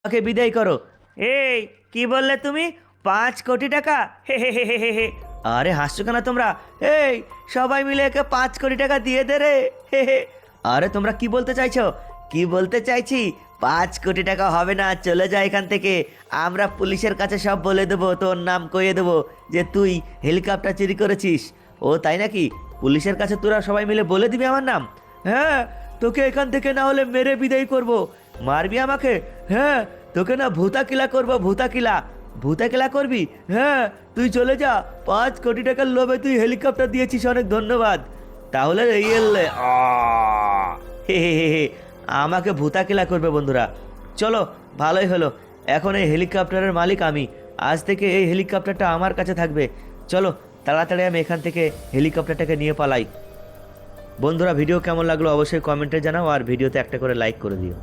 ওকে বিদায় করো। এই কি বললে তুমি? 5 কোটি টাকা? হে হে হে হে হে হে। আরে হাসছো কেন তোমরা? এই সবাই মিলে একে 5 কোটি টাকা দিয়ে দে রে। হে হে। আরে তোমরা কি বলতে চাইছো? কি বলতে চাইছি? 5 কোটি টাকা হবে না, চলে যা এখান থেকে। আমরা পুলিশের কাছে সব বলে দেবো, তোর নাম কইয়ে দেবো যে তুই হেলিকপ্টার চুরি করেছিস। ও তাই নাকি? পুলিশের কাছে তোরা সবাই মিলে বলে দিবি আমার নাম? হ্যাঁ, তোকে এখান থেকে না হলে মেরে বিদায় করব। মারবি আমাকে? হ্যাঁ, তোকে না ভূতা কিলা করবো, ভূতা কিলা। ভূতা কিলা করবি? হ্যাঁ, তুই চলে যা। 5 কোটি টাকার লোভে তুই হেলিকপ্টার দিয়েছিস, অনেক ধন্যবাদ। তাহলে এই এলে হে হে হে হে। আমাকে ভূতা কিলা করবে বন্ধুরা। চলো, ভালোই হলো। এখন এই হেলিকপ্টারের মালিক আমি। আজ থেকে এই হেলিকপ্টারটা আমার কাছে থাকবে। চলো তাড়াতাড়ি আমি এখান থেকে হেলিকপ্টারটাকে নিয়ে পালাই। বন্ধুরা, ভিডিও কেমন লাগলো অবশ্যই কমেন্টে জানাও, আর ভিডিওতে একটা করে লাইক করে দিও।